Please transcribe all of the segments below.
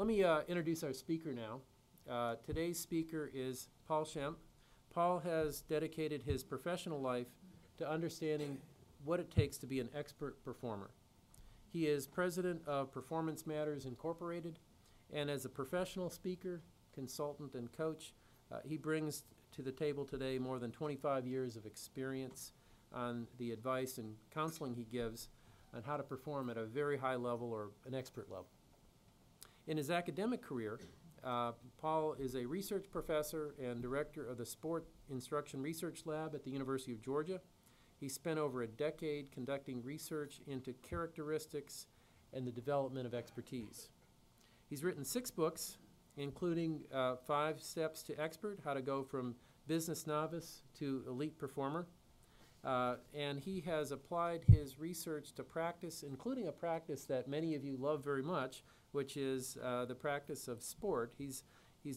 Let me introduce our speaker now. Today's speaker is Paul Schempp. Paul has dedicated his professional life to understanding what it takes to be an expert performer. He is president of Performance Matters Incorporated, and as a professional speaker, consultant, and coach, he brings to the table today more than 25 years of experience on the advice and counseling he gives on how to perform at a very high level or an expert level. In his academic career, Paul is a research professor and director of the Sport Instruction Research Lab at the University of Georgia. He spent over a decade conducting research into characteristics and the development of expertise. He's written 6 books, including 5 Steps to Expert, how to go from business novice to elite performer. And he has applied his research to practice, including a practice that many of you love very much, which is the practice of sport. He's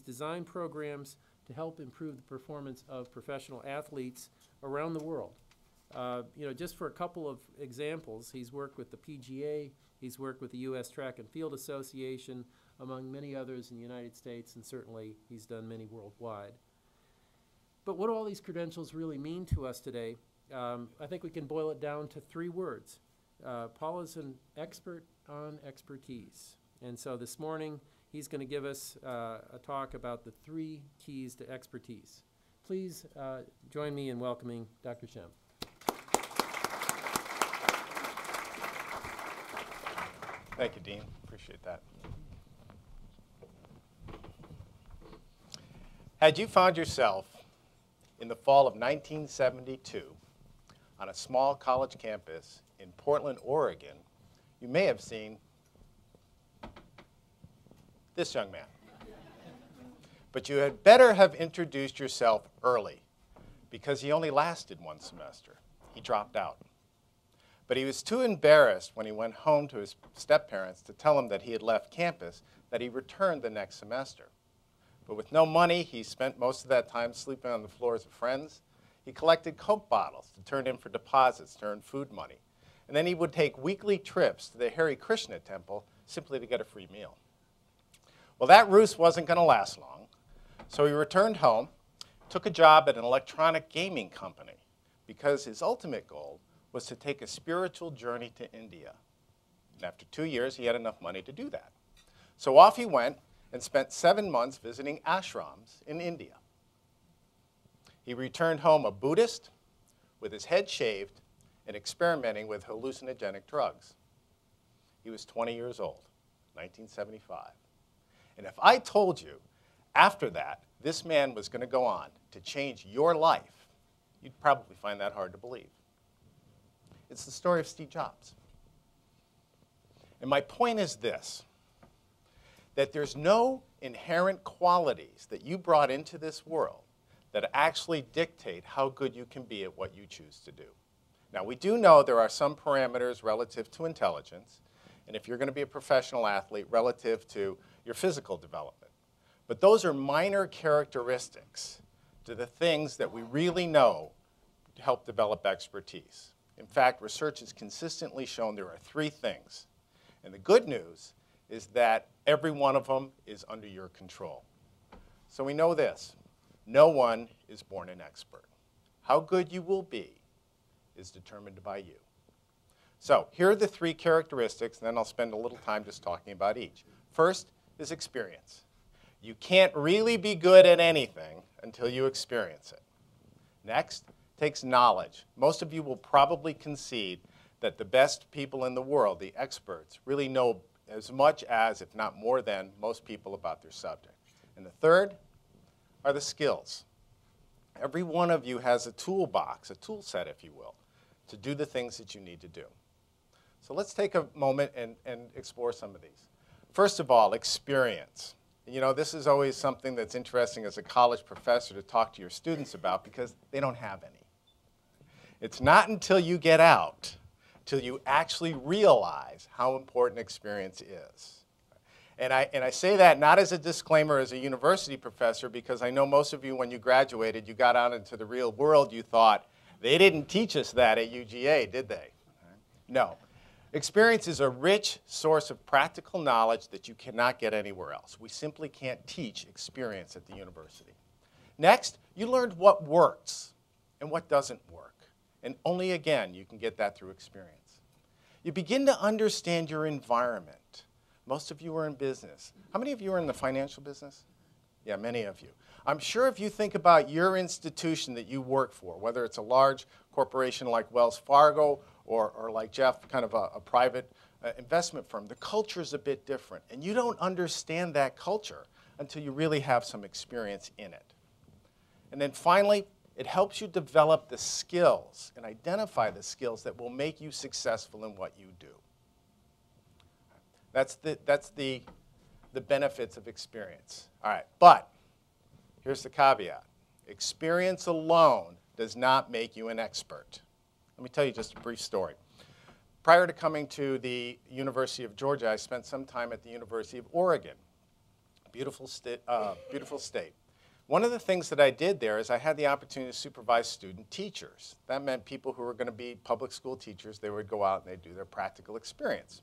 designed programs to help improve the performance of professional athletes around the world. Just for a couple of examples, he's worked with the PGA, he's worked with the U.S. Track and Field Association, among many others in the United States, and certainly he's done many worldwide. But what do all these credentials really mean to us today? I think we can boil it down to 3 words. Paul is an expert on expertise. And so this morning, he's going to give us a talk about the 3 keys to expertise. Please join me in welcoming Dr. Schempp. Thank you, Dean. Appreciate that. Had you found yourself in the fall of 1972 on a small college campus in Portland, Oregon, you may have seen this young man. But you had better have introduced yourself early, because he only lasted 1 semester. He dropped out. But he was too embarrassed when he went home to his step-parents to tell them that he had left campus that he returned the next semester. But with no money, he spent most of that time sleeping on the floors of friends. He collected Coke bottles to turn in for deposits to earn food money. And then he would take weekly trips to the Hare Krishna temple simply to get a free meal. Well, that ruse wasn't going to last long, so he returned home, took a job at an electronic gaming company, because his ultimate goal was to take a spiritual journey to India. And after 2 years, he had enough money to do that. So off he went and spent 7 months visiting ashrams in India. He returned home a Buddhist with his head shaved and experimenting with hallucinogenic drugs. He was 20 years old, 1975. And if I told you after that this man was going to go on to change your life, you'd probably find that hard to believe. It's the story of Steve Jobs. And my point is this, that there's no inherent qualities that you brought into this world that actually dictate how good you can be at what you choose to do. Now, we do know there are some parameters relative to intelligence, and if you're going to be a professional athlete, relative to your physical development. But those are minor characteristics to the things that we really know to help develop expertise. In fact, research has consistently shown there are 3 things. And the good news is that every one of them is under your control. So we know this. No one is born an expert. How good you will be is determined by you. So here are the 3 characteristics, and then I'll spend a little time just talking about each. First is experience. You can't really be good at anything until you experience it. Next takes knowledge. Most of you will probably concede that the best people in the world, the experts, really know as much as, if not more than, most people about their subject. And the third are the skills. Every one of you has a toolbox, a tool set, if you will, to do the things that you need to do. So let's take a moment and explore some of these. First of all, experience. You know, this is always something that's interesting as a college professor to talk to your students about because they don't have any. It's not until you get out, till you actually realize how important experience is. And I say that not as a disclaimer as a university professor, because I know most of you, when you graduated, you got out into the real world, you thought, they didn't teach us that at UGA, did they? No. Experience is a rich source of practical knowledge that you cannot get anywhere else. We simply can't teach experience at the university. Next, you learned what works and what doesn't work. And only again, you can get that through experience. You begin to understand your environment. Most of you are in business. How many of you are in the financial business? Yeah, many of you. I'm sure if you think about your institution that you work for, whether it's a large corporation like Wells Fargo or like Jeff, kind of a private investment firm, the culture is a bit different. And you don't understand that culture until you really have some experience in it. And then finally, it helps you develop the skills and identify the skills that will make you successful in what you do. That's the benefits of experience. All right, but here's the caveat. Experience alone does not make you an expert. Let me tell you just a brief story. Prior to coming to the University of Georgia, I spent some time at the University of Oregon. Beautiful state. One of the things that I did there is I had the opportunity to supervise student teachers. That meant people who were going to be public school teachers, they would go out and they'd do their practical experience.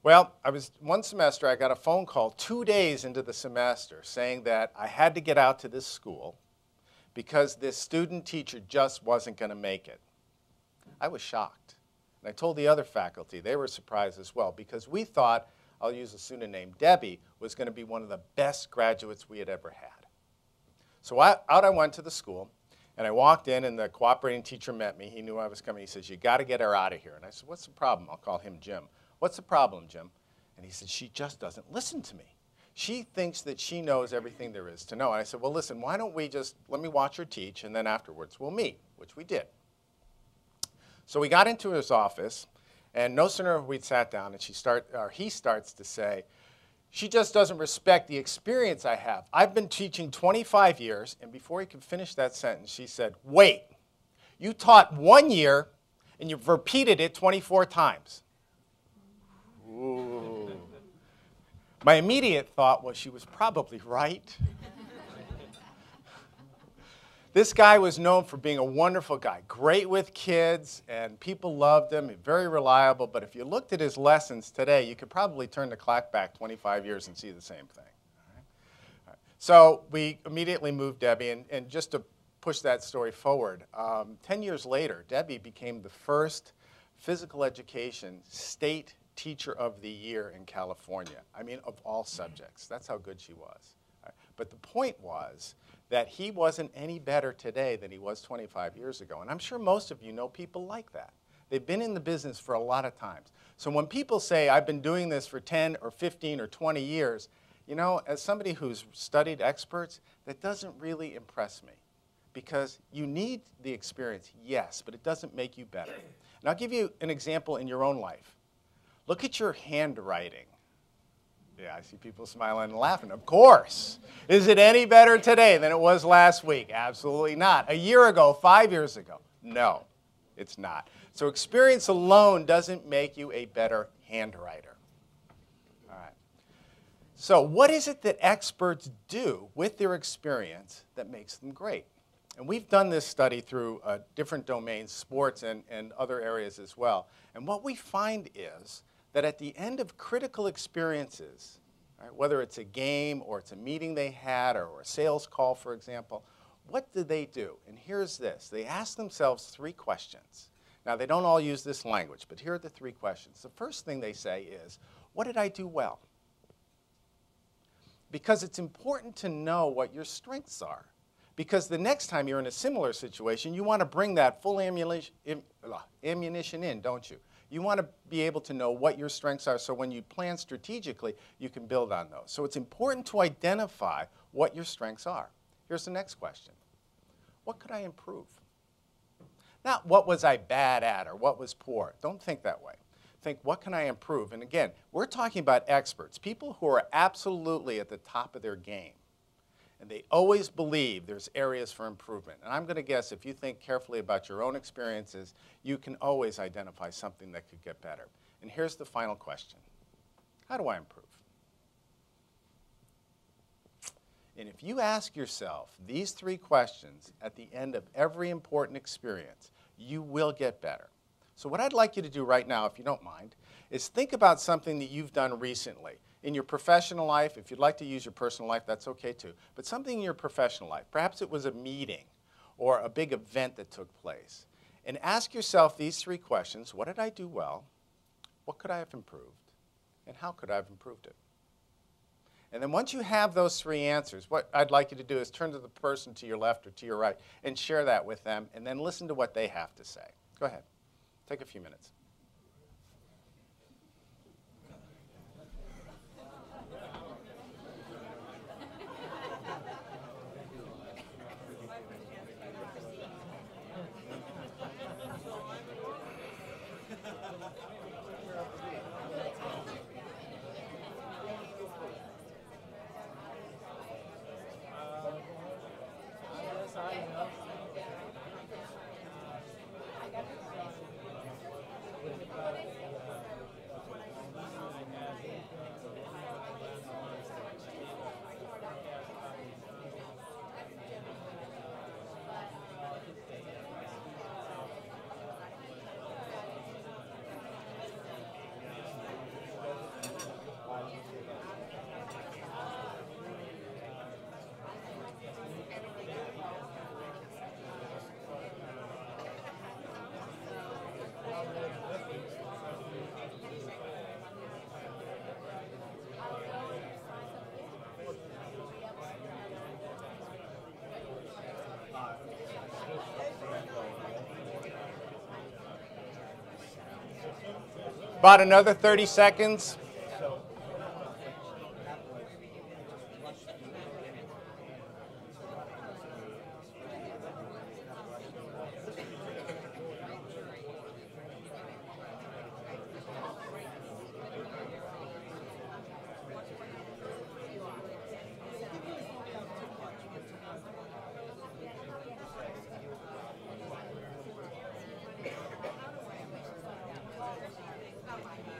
Well, one semester I got a phone call 2 days into the semester saying that I had to get out to this school because this student teacher just wasn't going to make it. I was shocked. And I told the other faculty, they were surprised as well, because we thought, I'll use a student named Debbie, was going to be one of the best graduates we had ever had. So out I went to the school, and I walked in, and the cooperating teacher met me. He knew I was coming. He says, you got to get her out of here. And I said, what's the problem? I'll call him Jim. What's the problem, Jim? And he said, she just doesn't listen to me. She thinks that she knows everything there is to know. And I said, well, listen, why don't we just let me watch her teach, and then afterwards we'll meet, which we did. So we got into his office, and no sooner have we sat down, and he starts to say, she just doesn't respect the experience I have. I've been teaching 25 years, and before he could finish that sentence, she said, wait, you taught 1 year, and you've repeated it 24 times. Ooh. My immediate thought was she was probably right. This guy was known for being a wonderful guy, great with kids, and people loved him, very reliable. But if you looked at his lessons today, you could probably turn the clock back 25 years and see the same thing. All right. So we immediately moved Debbie, and just to push that story forward, 10 years later, Debbie became the first physical education state teacher of the year in California. I mean, of all subjects. That's how good she was. All right. But the point was that he wasn't any better today than he was 25 years ago. And I'm sure most of you know people like that. They've been in the business for a lot of times. So when people say, I've been doing this for 10 or 15 or 20 years, you know, as somebody who's studied experts, that doesn't really impress me. Because you need the experience, yes, but it doesn't make you better. And I'll give you an example in your own life. Look at your handwriting. Yeah, I see people smiling and laughing. Of course. Is it any better today than it was last week? Absolutely not. A year ago, 5 years ago? No, it's not. So experience alone doesn't make you a better handwriter. All right. So what is it that experts do with their experience that makes them great? And we've done this study through different domains, sports and other areas as well. And what we find is that at the end of critical experiences, right, whether it's a game or it's a meeting they had or a sales call, for example, what do they do? And here's this. They ask themselves 3 questions. Now, they don't all use this language, but here are the 3 questions. The first thing they say is, what did I do well? Because it's important to know what your strengths are. Because the next time you're in a similar situation, you want to bring that full ammunition in, don't you? You want to be able to know what your strengths are so when you plan strategically, you can build on those. So it's important to identify what your strengths are. Here's the next question. What could I improve? Not what was I bad at or what was poor. Don't think that way. Think, what can I improve? And again, we're talking about experts, people who are absolutely at the top of their game. And they always believe there's areas for improvement. And I'm going to guess if you think carefully about your own experiences, you can always identify something that could get better. And here's the final question. How do I improve? And if you ask yourself these 3 questions at the end of every important experience, you will get better. So what I'd like you to do right now, if you don't mind, is think about something that you've done recently. In your professional life, if you'd like to use your personal life, that's okay too. But something in your professional life. Perhaps it was a meeting or a big event that took place. And ask yourself these 3 questions. What did I do well? What could I have improved? And how could I have improved it? And then once you have those 3 answers, what I'd like you to do is turn to the person to your left or to your right and share that with them, and then listen to what they have to say. Go ahead. Take a few minutes. About another 30 seconds.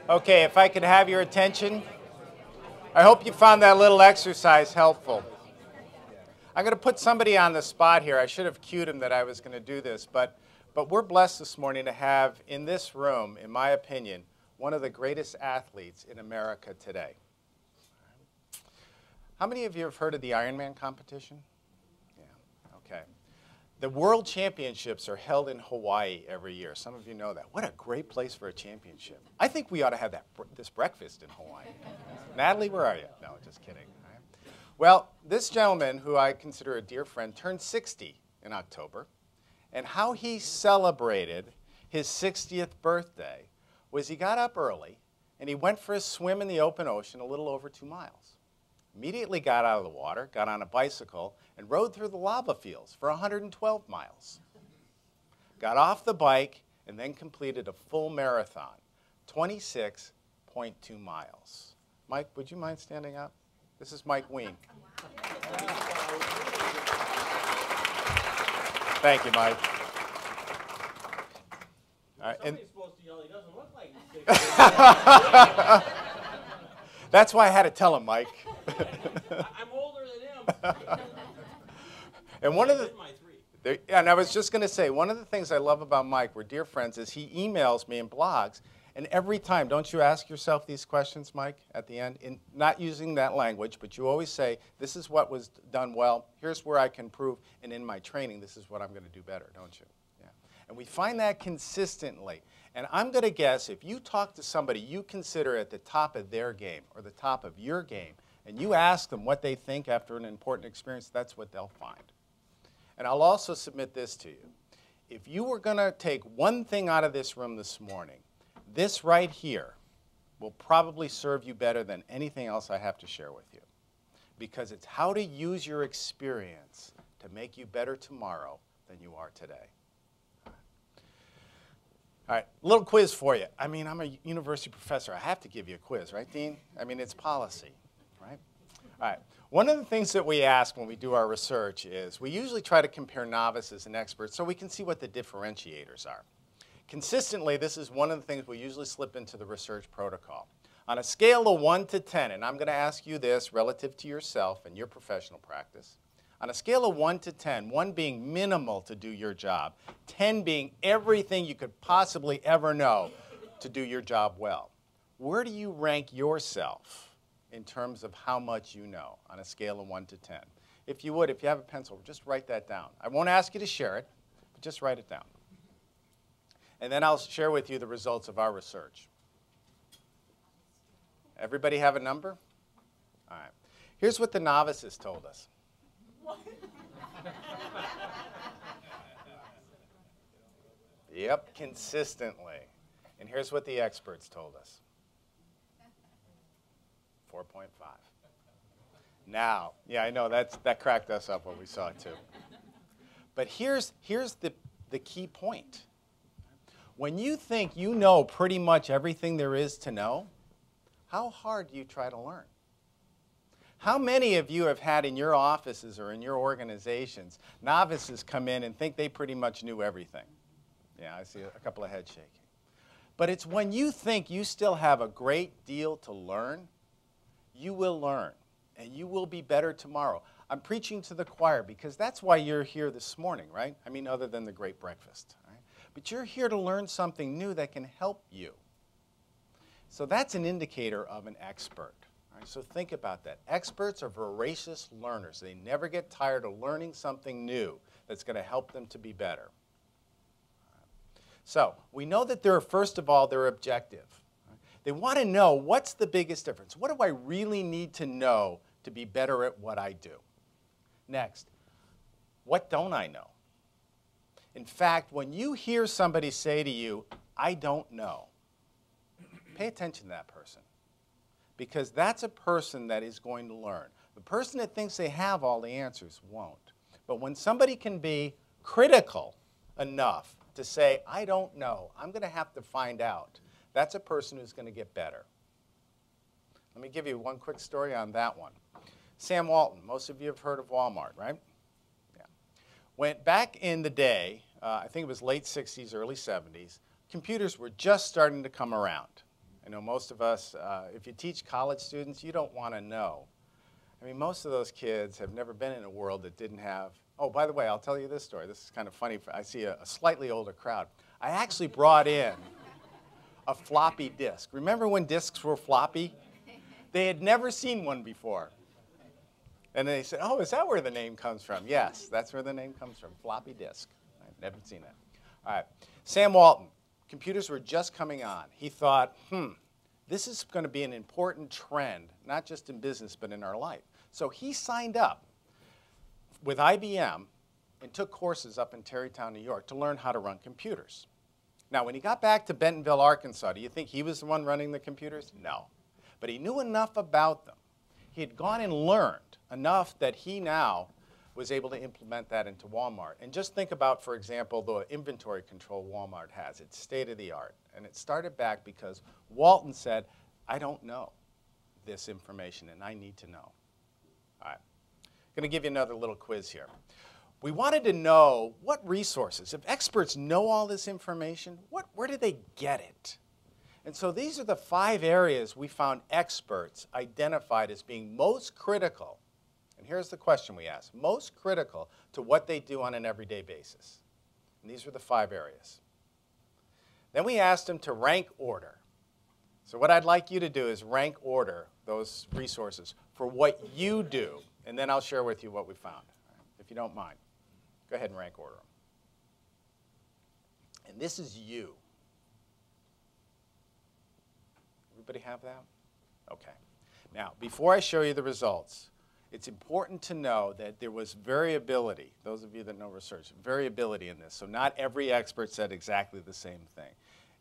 Okay, if I could have your attention. I hope you found that little exercise helpful. I'm going to put somebody on the spot here. I should have cued him that I was going to do this, but we're blessed this morning to have in this room, in my opinion, one of the greatest athletes in America today. How many of you have heard of the Ironman competition? Yeah, okay. The World Championships are held in Hawaii every year. Some of you know that. What a great place for a championship. I think we ought to have this breakfast in Hawaii. Natalie, where are you? No, just kidding. All right. Well, this gentleman, who I consider a dear friend, turned 60 in October. And how he celebrated his 60th birthday was he got up early and he went for a swim in the open ocean a little over 2 miles. Immediately got out of the water, got on a bicycle, and rode through the lava fields for 112 miles. Got off the bike and then completed a full marathon, 26.2 miles. Mike, would you mind standing up? This is Mike Ween. Thank you, Mike. All right, and supposed to yell, he doesn't look like he's 60. That's why I had to tell him, Mike. I'm older than him. And one of the My 3. and I was just going to say, one of the things I love about Mike, we're dear friends, is he emails me and blogs. And every time, don't you ask yourself these questions, Mike, at the end? Not using that language, but you always say, this is what was done well, here's where I can improve, and in my training, this is what I'm going to do better, don't you? Yeah. And we find that consistently. And I'm going to guess if you talk to somebody you consider at the top of their game or the top of your game, and you ask them what they think after an important experience, that's what they'll find. And I'll also submit this to you. If you were going to take one thing out of this room this morning, this right here will probably serve you better than anything else I have to share with you. Because it's how to use your experience to make you better tomorrow than you are today. All right, a little quiz for you. I mean, I'm a university professor. I have to give you a quiz, right, Dean? I mean, it's policy, right? All right. One of the things that we ask when we do our research is we usually try to compare novices and experts so we can see what the differentiators are. Consistently, this is one of the things we usually slip into the research protocol. On a scale of 1 to 10, and I'm going to ask you this relative to yourself and your professional practice, On a scale of 1 to 10, 1 being minimal to do your job, 10 being everything you could possibly ever know to do your job well, where do you rank yourself in terms of how much you know on a scale of 1 to 10? If you would, if you have a pencil, just write that down. I won't ask you to share it, but just write it down. And then I'll share with you the results of our research. Everybody have a number? All right. Here's what the novices told us. Yep, consistently. And here's what the experts told us. 4.5. Now, yeah, I know that cracked us up when we saw it too. But here's the key point. When you think you know pretty much everything there is to know, how hard do you try to learn? How many of you have had in your offices or in your organizations novices come in and think they pretty much knew everything? Yeah, I see a couple of heads shaking. But it's when you think you still have a great deal to learn, you will learn, and you will be better tomorrow. I'm preaching to the choir because that's why you're here this morning, right? I mean, other than the great breakfast. Right? But you're here to learn something new that can help you. So that's an indicator of an expert. Right? So think about that. Experts are voracious learners. They never get tired of learning something new that's going to help them to be better. So we know that first of all, they're objective. They want to know, what's the biggest difference? What do I really need to know to be better at what I do? Next, what don't I know? In fact, when you hear somebody say to you, I don't know, pay attention to that person. Because that's a person that is going to learn. The person that thinks they have all the answers won't. But when somebody can be critical enough to say, I don't know, I'm going to have to find out, that's a person who's going to get better. Let me give you one quick story on that one. Sam Walton, most of you have heard of Walmart, right? Yeah. Went back in the day, I think it was late 60s, early 70s, computers were just starting to come around. I know most of us, if you teach college students, you don't want to know. I mean, most of those kids have never been in a world that didn't have, oh, by the way, I'll tell you this story. This is kind of funny. I see a slightly older crowd. I actually brought in a floppy disk. Remember when disks were floppy? They had never seen one before. And they said, oh, is that where the name comes from? Yes, that's where the name comes from, floppy disk. I've never seen that. All right, Sam Walton. Computers were just coming on. He thought, this is going to be an important trend, not just in business, but in our life. So he signed up with IBM and took courses up in Tarrytown, New York, to learn how to run computers. Now, when he got back to Bentonville, Arkansas, do you think he was the one running the computers? No. But he knew enough about them. He had gone and learned enough that he now was able to implement that into Walmart. And just think about, for example, the inventory control Walmart has. It's state-of-the-art. And it started back because Walton said, I don't know this information, and I need to know. All right. I'm going to give you another little quiz here. We wanted to know what resources, if experts know all this information, where do they get it? And so these are the 5 areas we found experts identified as being most critical. And here's the question we asked, most critical to what they do on an everyday basis. And these were the 5 areas. Then we asked them to rank order. So what I'd like you to do is rank order those resources for what you do. And then I'll share with you what we found, if you don't mind. Go ahead and rank order them. And this is you. Everybody have that? Okay. Now, before I show you the results, it's important to know that there was variability. Those of you that know research, variability in this. So not every expert said exactly the same thing.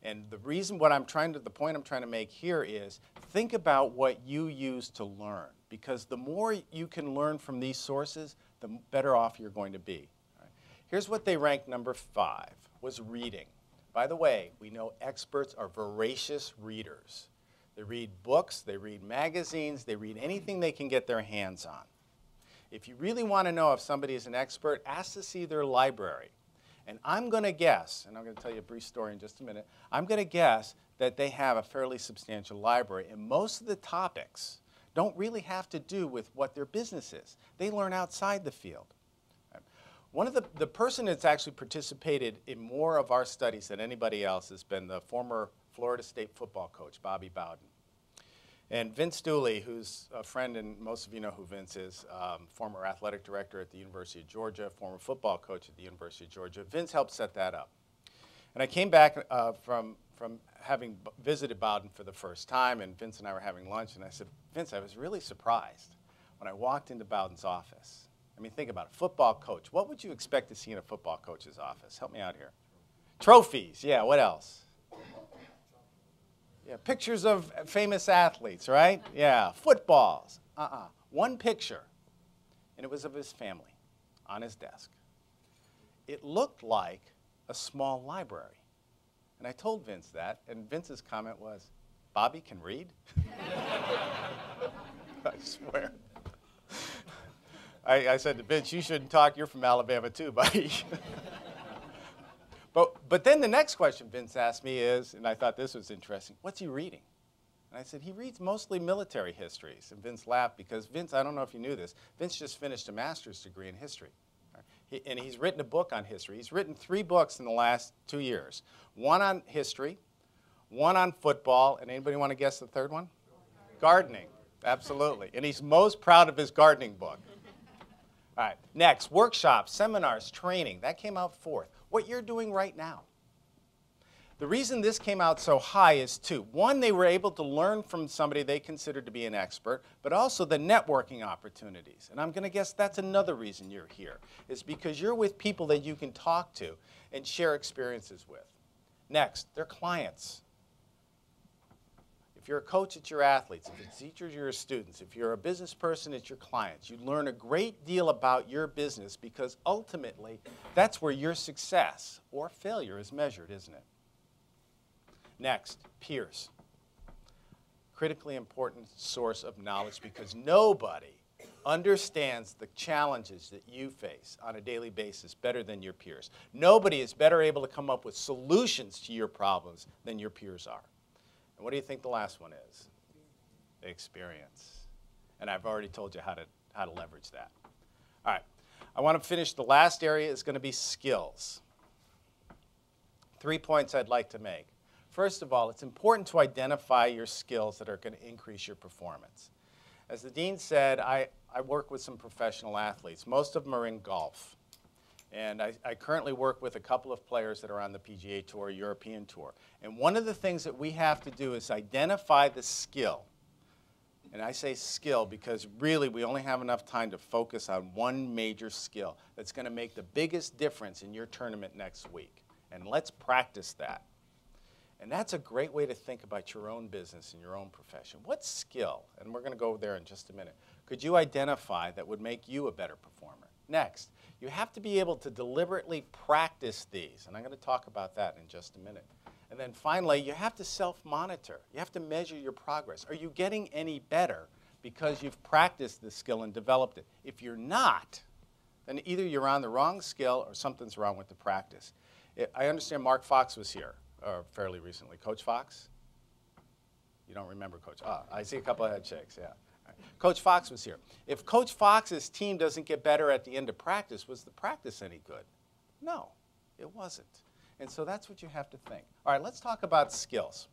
And the reason the point I'm trying to make here is think about what you use to learn. Because the more you can learn from these sources, the better off you're going to be. All right. Here's what they ranked number 5, was reading. By the way, we know experts are voracious readers. They read books, they read magazines, they read anything they can get their hands on. If you really want to know if somebody is an expert, ask to see their library. And I'm going to guess, and I'm going to tell you a brief story in just a minute, I'm going to guess that they have a fairly substantial library. And most of the topics don't really have to do with what their business is. They learn outside the field. One of the person that's actually participated in more of our studies than anybody else has been the former Florida State football coach, Bobby Bowden. And Vince Dooley, who's a friend, and most of you know who Vince is, former athletic director at the University of Georgia, former football coach at the University of Georgia. Vince helped set that up. And I came back from having visited Bowden for the first time, and Vince and I were having lunch, and I said, Vince, I was really surprised when I walked into Bowden's office. I mean, think about it, football coach. What would you expect to see in a football coach's office? Help me out here. Trophies, yeah, what else? Yeah, pictures of famous athletes, right? Yeah, footballs. One picture, and it was of his family on his desk. It looked like a small library. And I told Vince that, and Vince's comment was, Bobby can read? I swear. I said to Vince, you shouldn't talk, you're from Alabama too, buddy. But then the next question Vince asked me is, and I thought this was interesting, what's he reading? And I said, he reads mostly military histories. And Vince laughed because Vince, I don't know if you knew this, Vince just finished a master's degree in history. And he's written a book on history. He's written 3 books in the last 2 years. One on history, one on football, and anybody want to guess the third one? Gardening, absolutely. And he's most proud of his gardening book. All right, next, workshops, seminars, training. That came out 4th. What you're doing right now. The reason this came out so high is 2. One, they were able to learn from somebody they considered to be an expert, but also the networking opportunities. And I'm going to guess that's another reason you're here, is because you're with people that you can talk to and share experiences with. Next, they're clients. If you're a coach, it's your athletes. If it's teachers, your students. If you're a business person, it's your clients. You learn a great deal about your business because ultimately, that's where your success or failure is measured, isn't it? Next, peers. Critically important source of knowledge because nobody understands the challenges that you face on a daily basis better than your peers. Nobody is better able to come up with solutions to your problems than your peers are. And what do you think the last one is? Experience. And I've already told you how to leverage that. All right. I want to finish. The last area is going to be skills. 3 points I'd like to make. First of all, it's important to identify your skills that are going to increase your performance. As the dean said, I work with some professional athletes. Most of them are in golf. And I currently work with a couple of players that are on the PGA Tour, European Tour. And one of the things that we have to do is identify the skill. And I say skill because really we only have enough time to focus on one major skill that's going to make the biggest difference in your tournament next week. And let's practice that. And that's a great way to think about your own business and your own profession. What skill, and we're going to go there in just a minute, could you identify that would make you a better performer? Next, you have to be able to deliberately practice these, and I'm going to talk about that in just a minute. And then finally, you have to self-monitor. You have to measure your progress. Are you getting any better because you've practiced this skill and developed it? If you're not, then either you're on the wrong skill or something's wrong with the practice. I understand Mark Fox was here fairly recently. Coach Fox? You don't remember Coach? I see a couple of head shakes, yeah. Right. Coach Fox was here. If Coach Fox's team doesn't get better at the end of practice, was the practice any good? No, it wasn't. And so that's what you have to think. All right, let's talk about skills.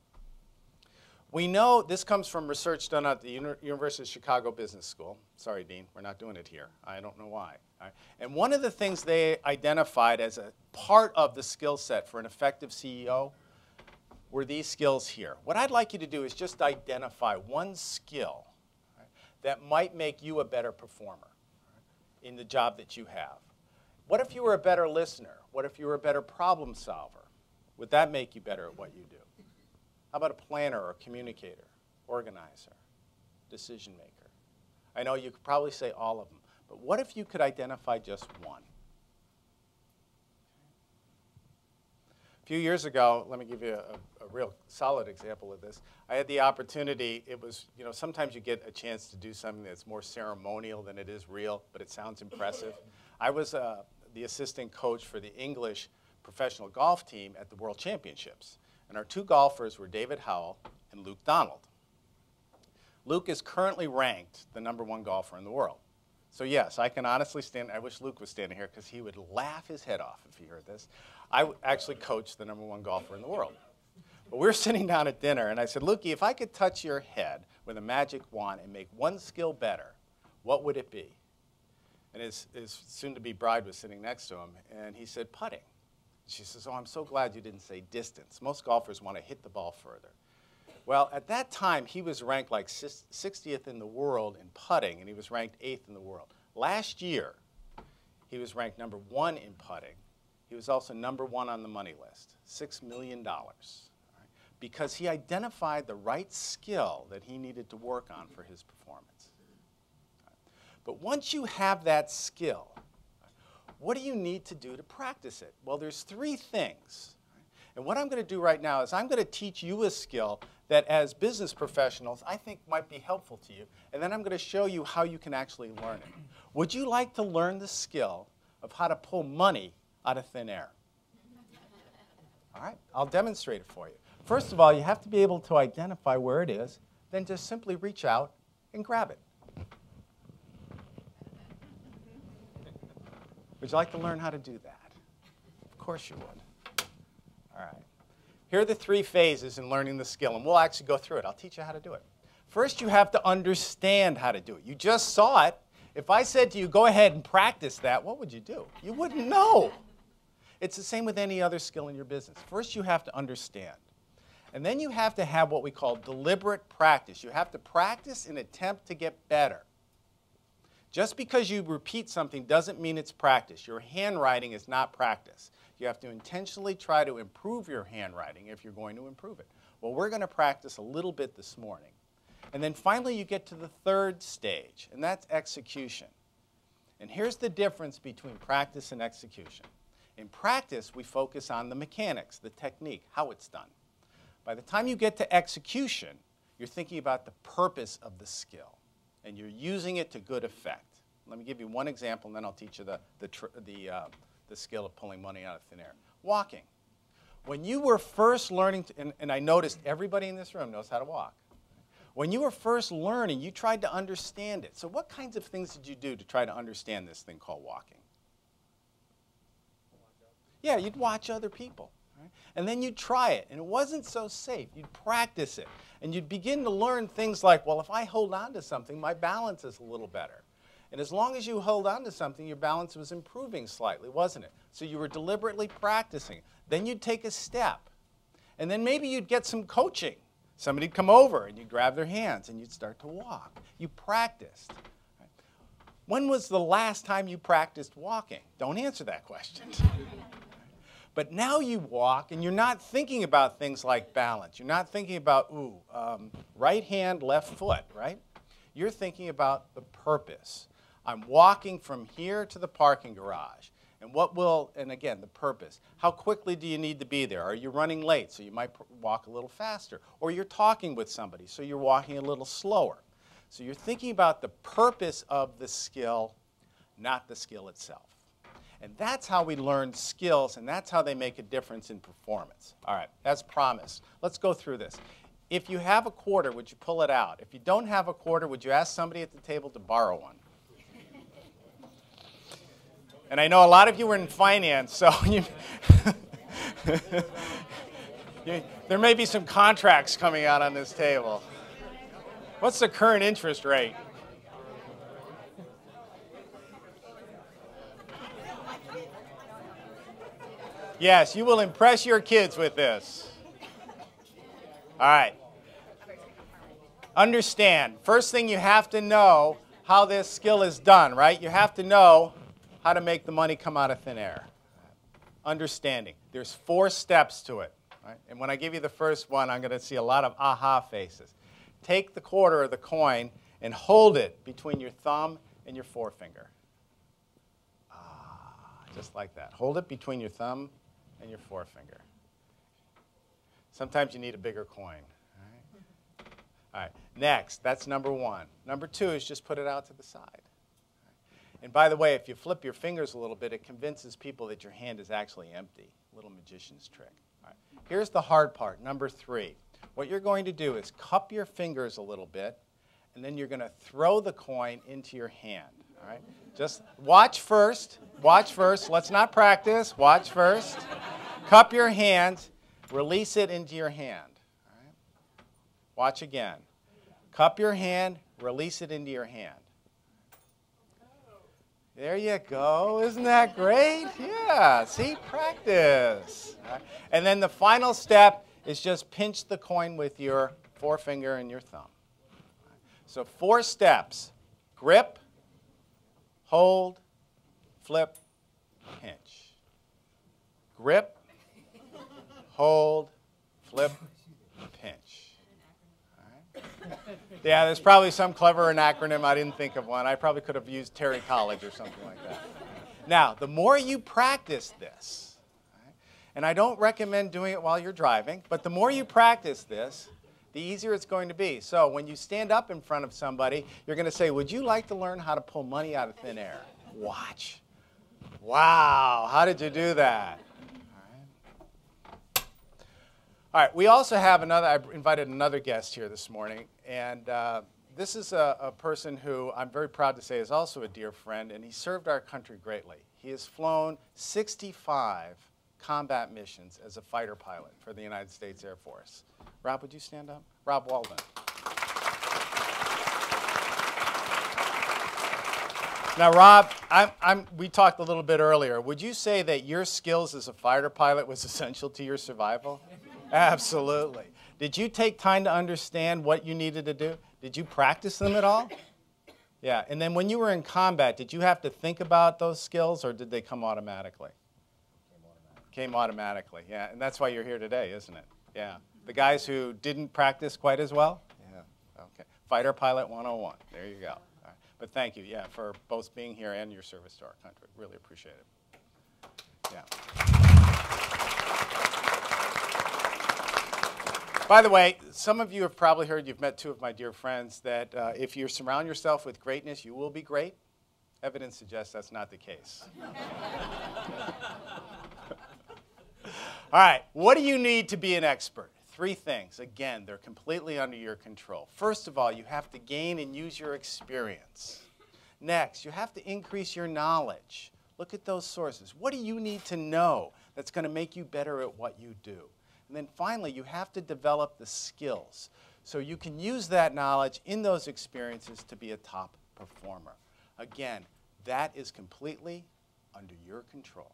We know this comes from research done at the University of Chicago Business School. Sorry, Dean, we're not doing it here. I don't know why. All right. And one of the things they identified as a part of the skill set for an effective CEO were these skills here. What I'd like you to do is just identify one skill that might make you a better performer in the job that you have. What if you were a better listener? What if you were a better problem solver? Would that make you better at what you do? How about a planner or a communicator, organizer, decision maker? I know you could probably say all of them, but what if you could identify just one? A few years ago, let me give you a real solid example of this. I had the opportunity, it was, you know, sometimes you get a chance to do something that's more ceremonial than it is real, but it sounds impressive. I was the assistant coach for the English professional golf team at the World Championships. And our 2 golfers were David Howell and Luke Donald. Luke is currently ranked the #1 golfer in the world. So yes, I can honestly stand, I wish Luke was standing here because he would laugh his head off if he heard this. I actually coached the #1 golfer in the world. But we were sitting down at dinner, and I said, Lukey, if I could touch your head with a magic wand and make one skill better, what would it be? And his soon-to-be bride was sitting next to him, and he said, putting. She says, oh, I'm so glad you didn't say distance. Most golfers want to hit the ball further. Well, at that time, he was ranked like 60th in the world in putting, and he was ranked 8th in the world. Last year, he was ranked #1 in putting. He was also #1 on the money list, $6 million, because he identified the right skill that he needed to work on for his performance. But once you have that skill, what do you need to do to practice it? Well, there's 3 things. And what I'm going to do right now is I'm going to teach you a skill that as business professionals I think might be helpful to you. And then I'm going to show you how you can actually learn it. Would you like to learn the skill of how to pull money out of thin air? All right, I'll demonstrate it for you. First of all, you have to be able to identify where it is, then just simply reach out and grab it. Would you like to learn how to do that? Of course you would. All right. Here are the 3 phases in learning the skill, and we'll actually go through it. I'll teach you how to do it. First, you have to understand how to do it. You just saw it. If I said to you, go ahead and practice that, what would you do? You wouldn't know. It's the same with any other skill in your business. First, you have to understand. And then you have to have what we call deliberate practice. You have to practice and attempt to get better. Just because you repeat something doesn't mean it's practice. Your handwriting is not practice. You have to intentionally try to improve your handwriting if you're going to improve it. Well, we're going to practice a little bit this morning. And then finally you get to the 3rd stage, and that's execution. And here's the difference between practice and execution. In practice, we focus on the mechanics, the technique, how it's done. By the time you get to execution, you're thinking about the purpose of the skill, and you're using it to good effect. Let me give you one example, and then I'll teach you the skill of pulling money out of thin air. Walking. When you were first learning, and I noticed everybody in this room knows how to walk. When you were first learning, you tried to understand it. So what kinds of things did you do to try to understand this thing called walking? Yeah, you'd watch other people. Right? And then you'd try it, and it wasn't so safe. You'd practice it, and you'd begin to learn things like, well, if I hold on to something, my balance is a little better. And as long as you hold on to something, your balance was improving slightly, wasn't it? So you were deliberately practicing. Then you'd take a step. And then maybe you'd get some coaching. Somebody'd come over, and you'd grab their hands, and you'd start to walk. You practiced. Right? When was the last time you practiced walking? Don't answer that question. But now you walk, and you're not thinking about things like balance. You're not thinking about, right hand, left foot, right? You're thinking about the purpose. I'm walking from here to the parking garage. And again, the purpose. How quickly do you need to be there? Are you running late, so you might walk a little faster? Or you're talking with somebody, so you're walking a little slower. So you're thinking about the purpose of the skill, not the skill itself. And that's how we learn skills, and that's how they make a difference in performance. All right, as promised, let's go through this. If you have a quarter, would you pull it out? If you don't have a quarter, would you ask somebody at the table to borrow one? And I know a lot of you are in finance, so there may be some contracts coming out on this table. What's the current interest rate? Yes, you will impress your kids with this. All right. Understand, first thing you have to know how this skill is done, right? You have to know how to make the money come out of thin air. Understanding. There's 4 steps to it. Right? And when I give you the first one, I'm going to see a lot of aha faces. Take the quarter of the coin and hold it between your thumb and your forefinger. Just like that. Hold it between your thumb and your forefinger. Sometimes you need a bigger coin. All right. Next, that's number 1. Number 2 is just put it out to the side. And by the way, if you flip your fingers a little bit, it convinces people that your hand is actually empty. Little magician's trick. All right. Here's the hard part, number 3. What you're going to do is cup your fingers a little bit, and then you're going to throw the coin into your hand. All right? Just watch first. Watch first. Let's not practice. Watch first. Cup your hand. Release it into your hand. All right? Watch again. Cup your hand. Release it into your hand. There you go. Isn't that great? Yeah. See? Practice. All right? And then the final step is just pinch the coin with your forefinger and your thumb. So 4 steps. Grip, hold, flip, pinch. Grip, hold, flip, pinch. All right. Yeah, there's probably some clever acronym. I didn't think of one. I probably could have used Terry College or something like that. Now, the more you practice this, right, and I don't recommend doing it while you're driving, but the more you practice this, the easier it's going to be. So when you stand up in front of somebody, you're going to say, would you like to learn how to pull money out of thin air? Watch. Wow, how did you do that? All right, we also have another, I've invited another guest here this morning, and this is a person who I'm very proud to say is also a dear friend, and he served our country greatly. He has flown 65 combat missions as a fighter pilot for the United States Air Force. Rob, would you stand up? Rob Walton. Now, Rob, we talked a little bit earlier. Would you say that your skills as a fighter pilot was essential to your survival? Absolutely. Did you take time to understand what you needed to do? Did you practice them at all? Yeah, and then when you were in combat, did you have to think about those skills, or did they come automatically? Came automatically, yeah, and that's why you're here today, isn't it? Yeah. The guys who didn't practice quite as well? Yeah, okay. Fighter Pilot 101, there you go. All right. But thank you, yeah, for both being here and your service to our country. Really appreciate it. Yeah. By the way, some of you have probably heard, you've met 2 of my dear friends, that if you surround yourself with greatness, you will be great. Evidence suggests that's not the case. All right, what do you need to be an expert? 3 things. Again, they're completely under your control. First of all, you have to gain and use your experience. Next, you have to increase your knowledge. Look at those sources. What do you need to know that's going to make you better at what you do? And then finally, you have to develop the skills so you can use that knowledge in those experiences to be a top performer. Again, that is completely under your control.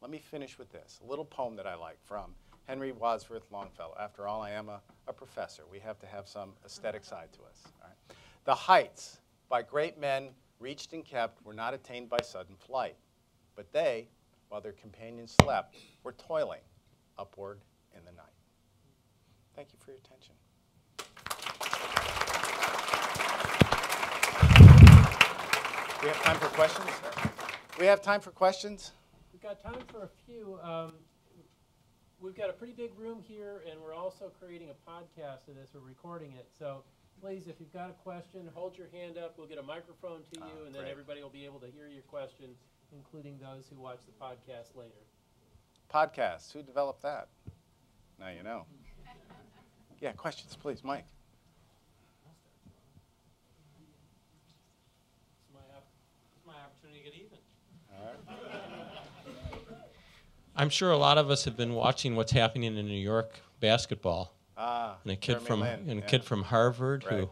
Let me finish with this, a little poem that I like from Henry Wadsworth Longfellow. After all, I am a professor. We have to have some aesthetic side to us. All right? The heights by great men reached and kept were not attained by sudden flight, but they, while their companions slept, were toiling upward in the night. Thank you for your attention. We have time for questions? We have time for questions? We've got time for a few. We've got a pretty big room here, and we're also creating a podcast of this. We're recording it. So please, if you've got a question, hold your hand up. We'll get a microphone to you, and then everybody will be able to hear your question, including those who watch the podcast later. Podcasts, who developed that? Now you know. Yeah, questions, please, Mike. It's my opportunity to get even. All right. I'm sure a lot of us have been watching what's happening in New York basketball. And a kid kid from Harvard right.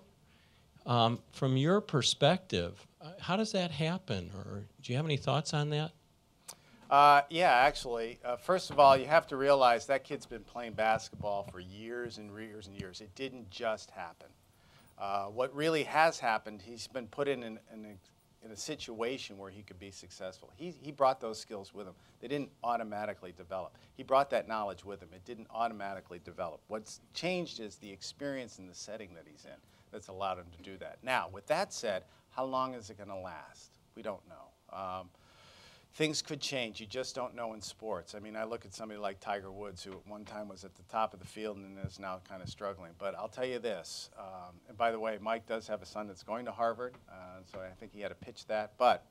who, from your perspective, how does that happen? Or do you have any thoughts on that? Yeah, actually, first of all, you have to realize that kid's been playing basketball for years and years and years. It didn't just happen. What really has happened, he's been put in a situation where he could be successful. He brought those skills with him. They didn't automatically develop. He brought that knowledge with him. It didn't automatically develop. What's changed is the experience and the setting that he's in that's allowed him to do that. Now, with that said, how long is it going to last? We don't know. Things could change. You just don't know in sports. I mean, I look at somebody like Tiger Woods, who at one time was at the top of the field and is now kind of struggling. But I'll tell you this, and by the way, Mike does have a son that's going to Harvard, so I think he had to pitch that. But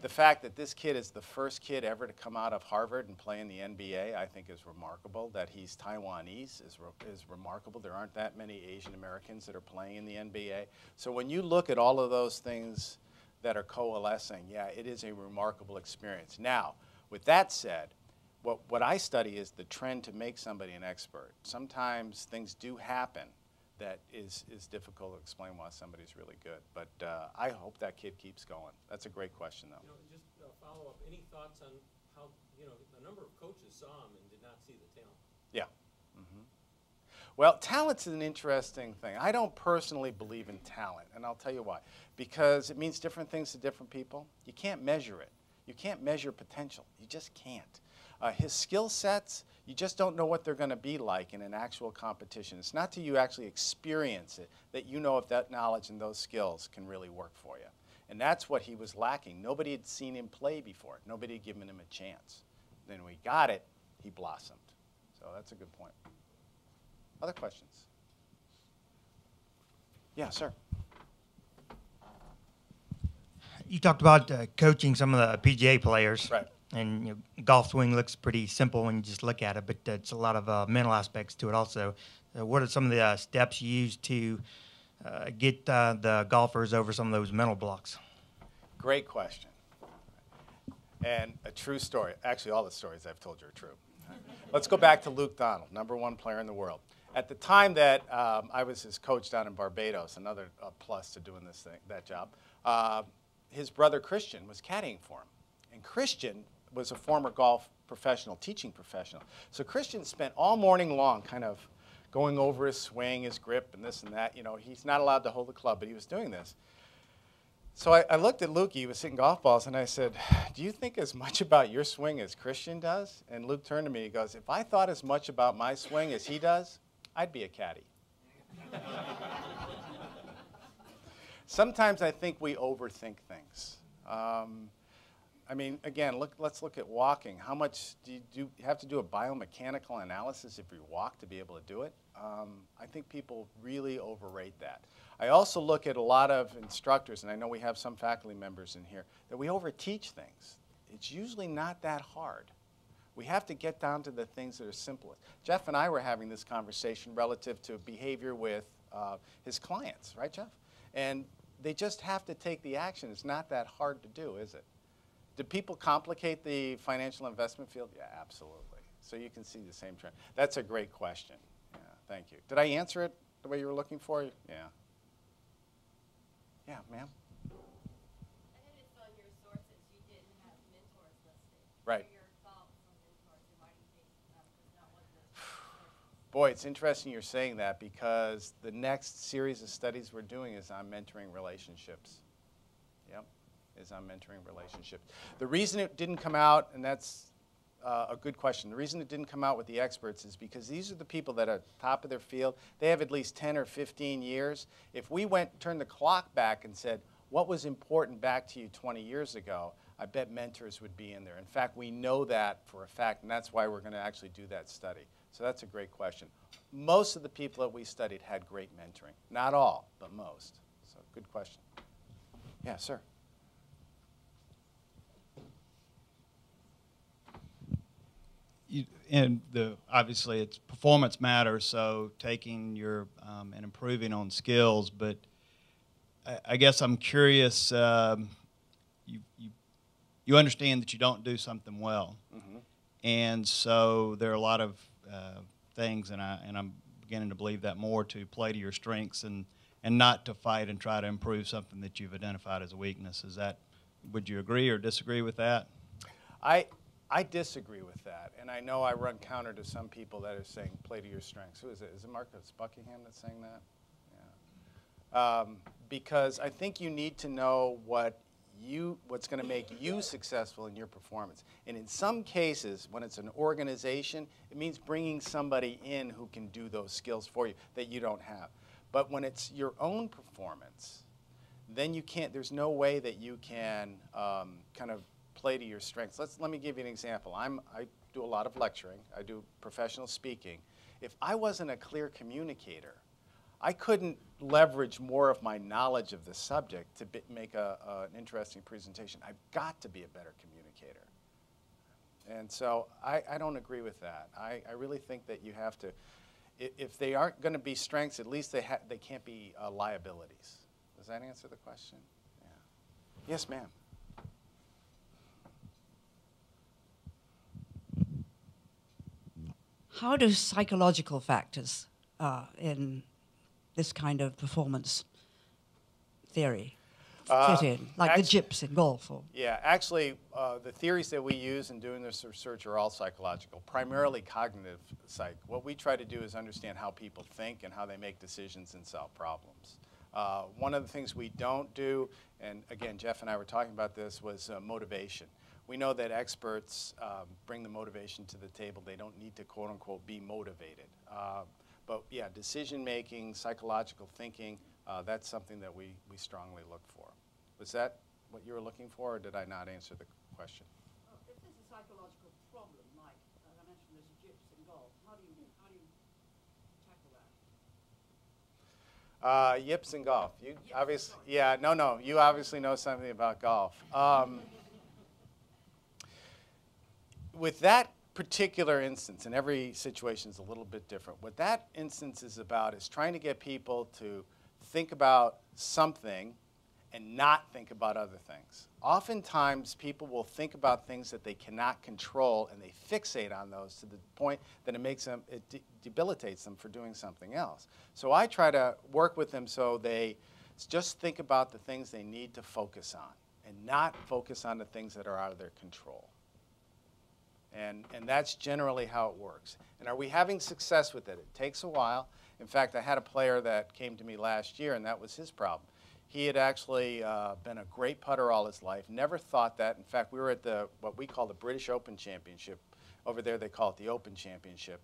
The fact that this kid is the first kid ever to come out of Harvard and play in the NBA, I think is remarkable. That he's Taiwanese is remarkable. There aren't that many Asian Americans that are playing in the NBA. So when you look at all of those things that are coalescing, yeah, it is a remarkable experience. Now, with that said, what I study is the trend to make somebody an expert. Sometimes things do happen that is difficult to explain why somebody's really good. But I hope that kid keeps going. That's a great question, though. You know, just a follow-up, any thoughts on how, you know, a number of coaches saw him and did not see the talent? Yeah. Mm-hmm. Well, talent's an interesting thing. I don't personally believe in talent, and I'll tell you why. Because it means different things to different people. You can't measure it. You can't measure potential. You just can't. His skill sets, you just don't know what they're going to be like in an actual competition. It's not till you actually experience it that you know if that knowledge and those skills can really work for you. And that's what he was lacking. Nobody had seen him play before. Nobody had given him a chance. Then when he got it, he blossomed. So that's a good point. Other questions? Yeah, sir. You talked about coaching some of the PGA players. Right. And you know, golf swing looks pretty simple when you just look at it, but it's a lot of mental aspects to it also. What are some of the steps you use to get the golfers over some of those mental blocks? Great question. And a true story. Actually, all the stories I've told you are true. Let's go back to Luke Donald, #1 player in the world. At the time that I was his coach down in Barbados, another plus to doing that job, his brother Christian was caddying for him. And Christian was a former golf professional, teaching professional. So Christian spent all morning long kind of going over his swing, his grip, and this and that. You know, he's not allowed to hold the club, but he was doing this. So I looked at Luke, he was hitting golf balls, and I said, do you think as much about your swing as Christian does? And Luke turned to me, he goes, if I thought as much about my swing as he does, I'd be a caddy. Sometimes I think we overthink things. I mean, again, let's look at walking. How much do you have to do a biomechanical analysis if you walk to be able to do it? I think people really overrate that. I also look at a lot of instructors, and I know we have some faculty members in here, that we overteach things. It's usually not that hard. We have to get down to the things that are simplest. Jeff and I were having this conversation relative to behavior with his clients, right, Jeff? And they just have to take the action. It's not that hard to do, is it? Do people complicate the financial investment field? Yeah, absolutely. So you can see the same trend. That's a great question. Yeah, thank you. Did I answer it the way you were looking for? Yeah. Yeah, ma'am? I noticed on your sources you didn't have mentors listed. Right. What are your thoughts on mentors, and why do you think it's not one of those sources? Boy, it's interesting you're saying that because the next series of studies we're doing is on mentoring relationships. Yep, is on mentoring relationships. The reason it didn't come out, and that's a good question, the reason it didn't come out with the experts is because these are the people that are top of their field. They have at least 10 or 15 years. If we turned the clock back and said, what was important back to you 20 years ago, I bet mentors would be in there. In fact, we know that for a fact, and that's why we're going to actually do that study. So that's a great question. Most of the people that we studied had great mentoring. Not all, but most. So good question. Yeah, sir. Obviously it's performance matters, so taking your and improving on skills. But I guess I'm curious. You understand that you don't do something well, and so there are a lot of things, and I'm beginning to believe that more to play to your strengths and not to fight and try to improve something that you've identified as a weakness. Would you agree or disagree with that? I disagree with that, and I know I run counter to some people that are saying play to your strengths. Who is it? Is it Marcus Buckingham that's saying that? Yeah. Because I think you need to know what's going to make you successful in your performance. And in some cases, when it's an organization, it means bringing somebody in who can do those skills for you that you don't have. But when it's your own performance, then you can't. There's no way that you can kind of play to your strengths. Let me give you an example. I do a lot of lecturing. I do professional speaking. If I wasn't a clear communicator, I couldn't leverage more of my knowledge of the subject to make an interesting presentation. I've got to be a better communicator. And so I don't agree with that. I really think that you have to, if they aren't going to be strengths, at least they can't be liabilities. Does that answer the question? Yeah. Yes, ma'am. How do psychological factors in this kind of performance theory fit in, like the jips in golf? Or? Yeah, actually, the theories that we use in doing this research are all psychological, primarily cognitive psych. What we try to do is understand how people think and how they make decisions and solve problems. One of the things we don't do, and again, Jeff and I were talking about this, was motivation. We know that experts bring the motivation to the table. They don't need to, quote unquote, be motivated. But yeah, decision making, psychological thinking, that's something that we strongly look for. Was that what you were looking for, or did I not answer the question? If there's a psychological problem, like I mentioned, there's jips in golf, how do you tackle that? Yips in golf. You obviously, yeah, no. You obviously know something about golf. With that particular instance, and every situation is a little bit different, what that instance is about is trying to get people to think about something and not think about other things. Oftentimes, people will think about things that they cannot control, and they fixate on those to the point that it makes them, it debilitates them for doing something else. So I try to work with them so they just think about the things they need to focus on and not focus on the things that are out of their control. And that's generally how it works. And are we having success with it? It takes a while. In fact, I had a player that came to me last year, and that was his problem. He had actually been a great putter all his life, never thought that. In fact, we were at what we call the British Open Championship. Over there, they call it the Open Championship.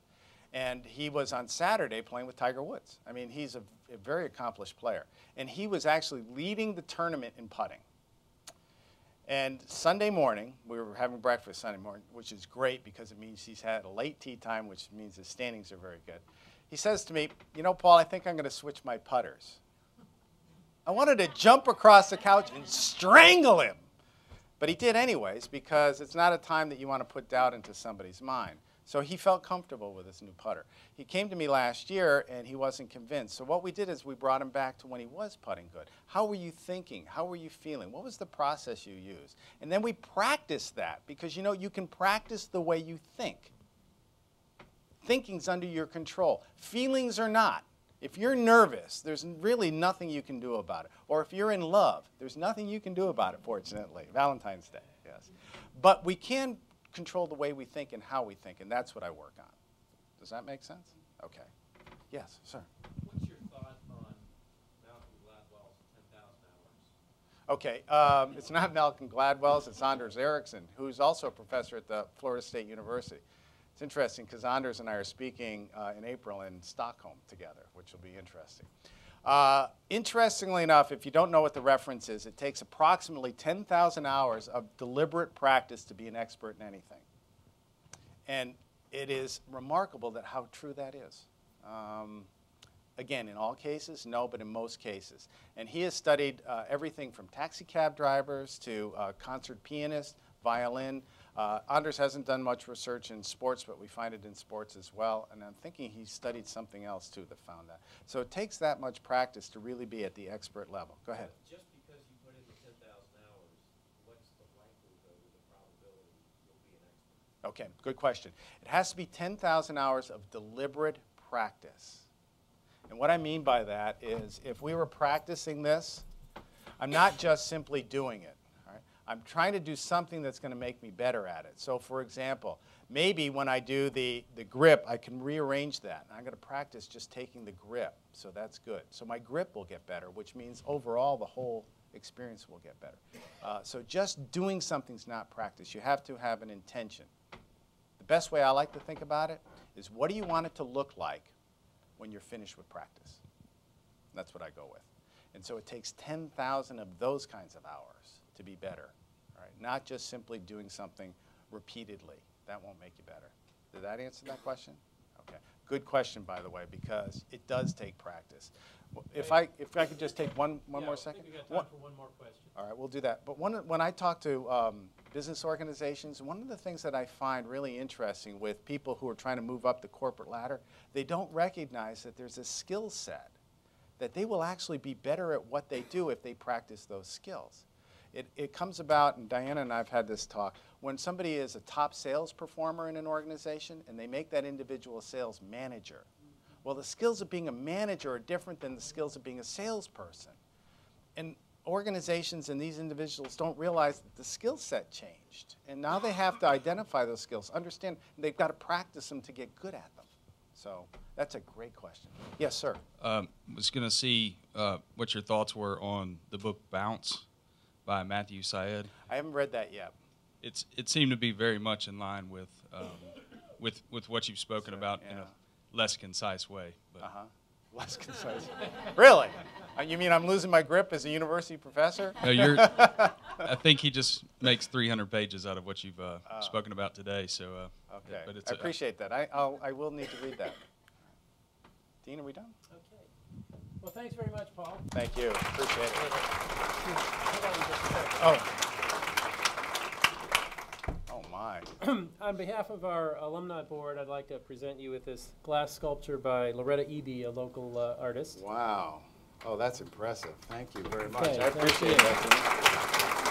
And he was on Saturday playing with Tiger Woods. I mean, he's a very accomplished player. And he was actually leading the tournament in putting. And Sunday morning, we were having breakfast Sunday morning, which is great because it means he's had a late tee time, which means his standings are very good. He says to me, you know, Paul, I think I'm going to switch my putters. I wanted to jump across the couch and strangle him. But he did anyways, because it's not a time that you want to put doubt into somebody's mind. So he felt comfortable with his new putter. He came to me last year, and he wasn't convinced. So what we did is we brought him back to when he was putting good. How were you thinking? How were you feeling? What was the process you used? And then we practiced that, because, you know, you can practice the way you think. Thinking's under your control. Feelings are not. If you're nervous, there's really nothing you can do about it. Or if you're in love, there's nothing you can do about it, fortunately. Valentine's Day, yes. But we can control the way we think and how we think, and that's what I work on. Does that make sense? Okay. Yes, sir. What's your thought on Malcolm Gladwell's 10,000 hours? Okay, it's not Malcolm Gladwell's, it's Anders Ericsson, who's also a professor at the Florida State University. It's interesting because Anders and I are speaking in April in Stockholm together, which will be interesting. Interestingly enough, if you don't know what the reference is, it takes approximately 10,000 hours of deliberate practice to be an expert in anything. And it is remarkable that how true that is. Again, in all cases, no, but in most cases. And he has studied everything from taxi cab drivers to concert pianists, violin. Anders hasn't done much research in sports, but we find it in sports as well. And I'm thinking he studied something else, too, that found that. So it takes that much practice to really be at the expert level. Go ahead. Just because you put in the 10,000 hours, what's the likelihood or the probability you'll be an expert? Okay, good question. It has to be 10,000 hours of deliberate practice. And what I mean by that is if we were practicing this, I'm not just simply doing it. I'm trying to do something that's going to make me better at it. So, for example, maybe when I do the grip, I can rearrange that. I'm going to practice just taking the grip, so that's good. So my grip will get better, which means overall the whole experience will get better. So just doing something's not practice. You have to have an intention. The best way I like to think about it is what do you want it to look like when you're finished with practice? And that's what I go with. And so it takes 10,000 of those kinds of hours to be better, all right? Not just simply doing something repeatedly. That won't make you better. Did that answer that question? Okay. Good question, by the way, because it does take practice. If I could just take one more second. I think we got time for one more question. All right, we'll do that. But when I talk to business organizations, one of the things that I find really interesting with people who are trying to move up the corporate ladder, they don't recognize that there's a skill set, that they will actually be better at what they do if they practice those skills. It comes about, and Diana and I have had this talk, when somebody is a top sales performer in an organization and they make that individual a sales manager. Well, the skills of being a manager are different than the skills of being a salesperson. And organizations and these individuals don't realize that the skill set changed. And now they have to identify those skills, understand they've got to practice them to get good at them. So that's a great question. Yes, sir. Was going to see what your thoughts were on the book Bounce by Matthew Syed. I haven't read that yet. It seemed to be very much in line with what you've spoken about in a less concise way. But. Less concise. Really? You mean I'm losing my grip as a university professor? No, I think he just makes 300 pages out of what you've spoken about today. So. Okay. But it's I appreciate that. I will need to read that. Dean, are we done? Okay. Well, thanks very much, Paul. Thank you. Appreciate it. Hold on just a second. Oh my. On behalf of our alumni board, I'd like to present you with this glass sculpture by Loretta Eby, a local artist. Wow. Oh, that's impressive. Thank you very much. Okay, I appreciate that.